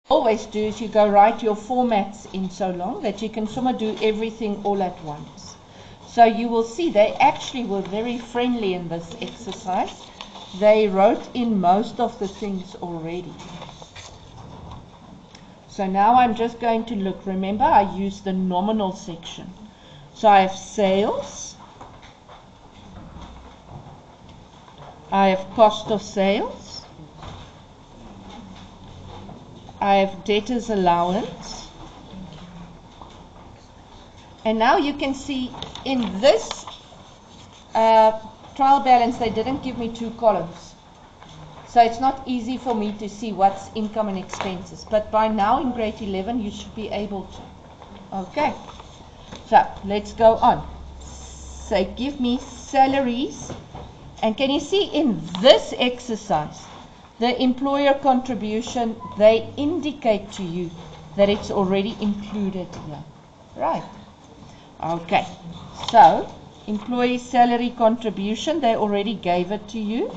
always do is you go write your formats in so long that you can somewhat do everything all at once. So you will see they actually were very friendly in this exercise. They wrote in most of the things already. So now I'm just going to look. Remember, I use the nominal section. So I have sales. I have cost of sales. I have debtors allowance. And now you can see in this trial balance, they didn't give me two columns. So it's not easy for me to see what's income and expenses. But by now in grade 11, you should be able to. Okay. So let's go on. So give me salaries. And can you see in this exercise, the employer contribution, they indicate to you that it's already included here. Right. Okay. So employee salary contribution, they already gave it to you.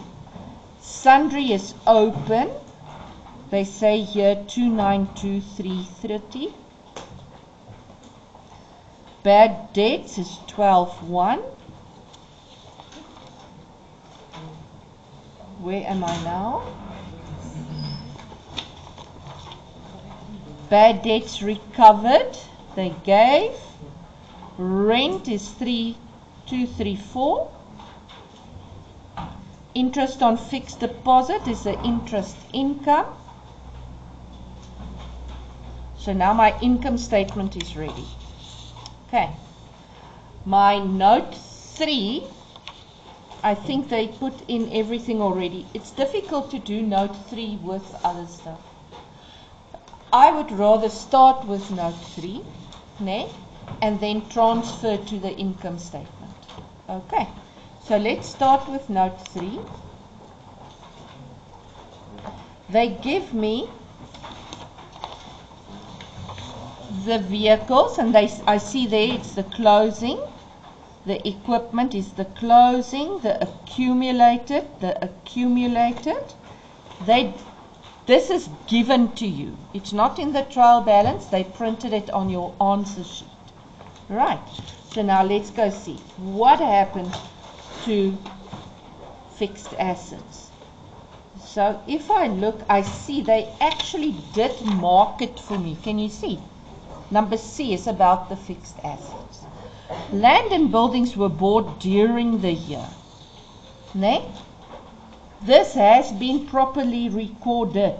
Sundry is open. They say here 292,330. Bad debts is 12,1. Where am I now? Bad debts recovered, they gave. Rent is 3,234. Interest on fixed deposit is the interest income. So now my income statement is ready. Okay. My note 3, I think they put in everything already. It's difficult to do note 3 with other stuff. I would rather start with note 3, and then transfer to the income statement. Okay, so let's start with note 3. They give me the vehicles, and I see there it's the closing. The equipment is the closing, the accumulated. This is given to you. It's not in the trial balance. They printed it on your answer sheet. Right. So now let's go see what happened to fixed assets. So if I look, I see they actually did mark it for me. Can you see? Number C is about the fixed assets. Land and buildings were bought during the year. This has been properly recorded.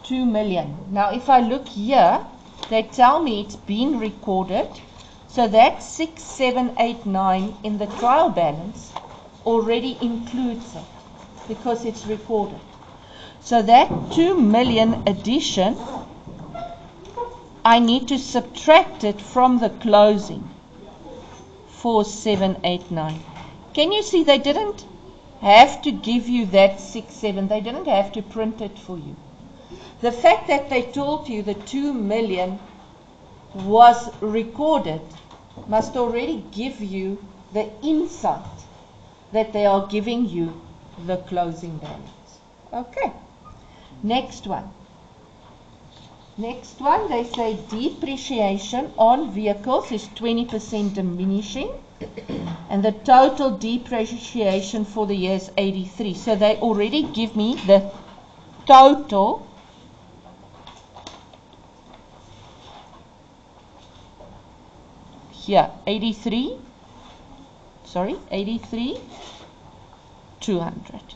2 million. Now if I look here, they tell me it's been recorded. So that 6789 in the trial balance already includes it because it's recorded. So that 2 million addition, I need to subtract it from the closing, 4789. Can you see they didn't have to give you that 67? They didn't have to print it for you. The fact that they told you the 2 million was recorded must already give you the insight that they are giving you the closing balance. Okay, next one. Next one, they say depreciation on vehicles is 20% diminishing, and the total depreciation for the year is 83. So they already give me the total here, 83,200.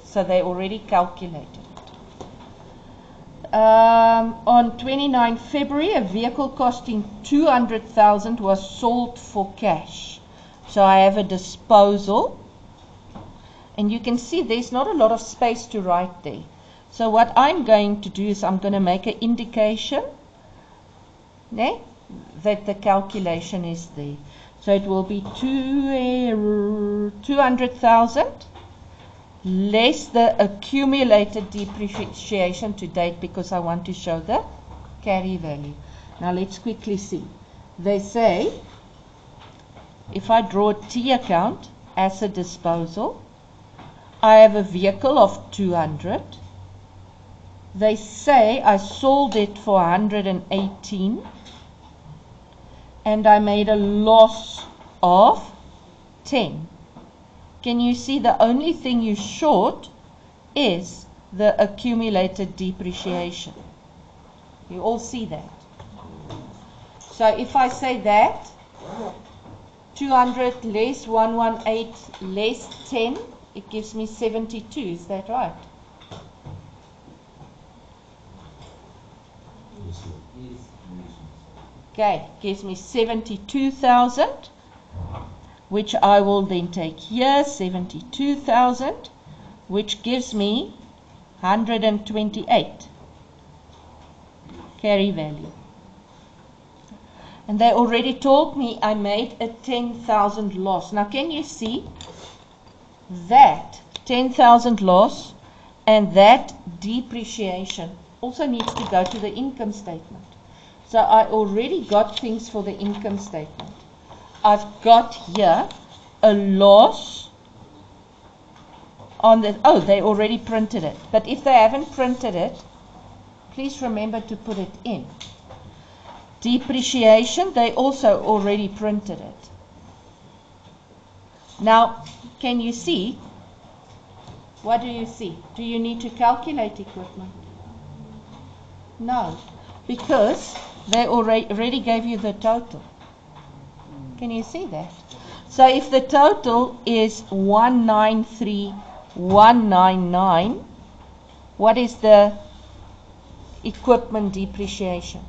So they already calculated it. On 29 February, a vehicle costing 200,000 was sold for cash. So I have a disposal. And you can see there's not a lot of space to write there. So what I'm going to do is I'm going to make an indication that the calculation is there. So it will be 200,000 less the accumulated depreciation to date, because I want to show the carry value. Now let's quickly see. They say if I draw a T account as a disposal, I have a vehicle of 200. They say I sold it for 118 and I made a loss of 10. Can you see the only thing you short is the accumulated depreciation? You all see that? So if I say that 200 less 118 less 10, it gives me 72. Is that right? Okay, gives me 72,000, which I will then take here, 72,000, which gives me 128 carry value. And they already told me I made a 10,000 loss. Now can you see that 10,000 loss and that depreciation also needs to go to the income statement. So I already got things for the income statement. I've got here a loss on the, oh, they already printed it. But if they haven't printed it, please remember to put it in. Depreciation, they also already printed it. Now, can you see? What do you see? Do you need to calculate equipment? No, because they already gave you the total. Can you see that? So if the total is 193,199, what is the equipment depreciation?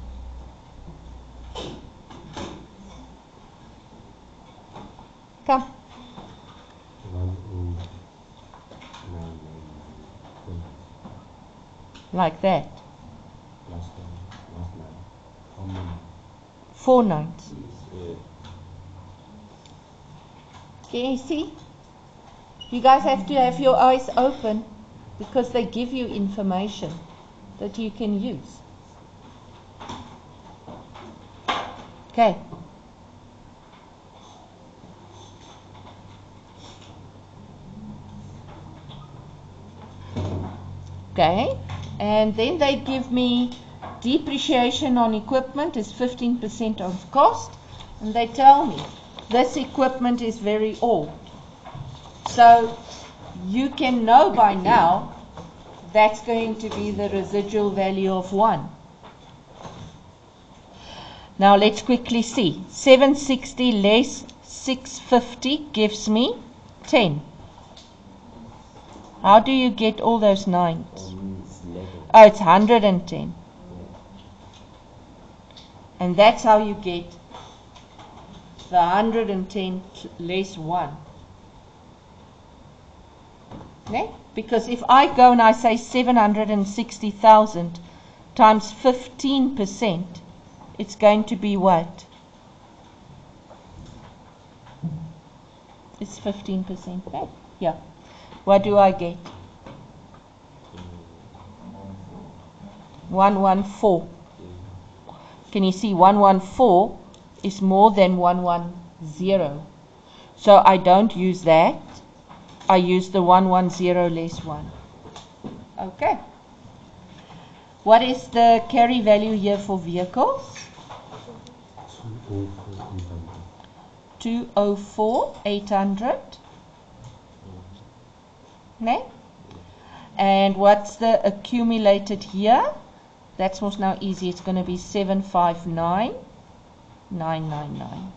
Come. Like that. 4 nines. Can you see? You guys have to have your eyes open because they give you information that you can use. Okay. Okay, and then they give me depreciation on equipment is 15% of cost, and they tell me this equipment is very old. So you can know by now that's going to be the residual value of 1. Now let's quickly see. 760 less 650 gives me 10. How do you get all those 9s? Oh, it's 110. And that's how you get the 110 less 1. Okay? Because if I go and I say 760,000 times 15%, it's going to be what? It's 15%. Okay? Yeah. What do I get? 114. Can you see 114 is more than 110? So I don't use that. I use the 110 less 1. Okay. What is the carry value here for vehicles? 204,800. Okay. And what's the accumulated here? That's most now easy. It's going to be 759,999.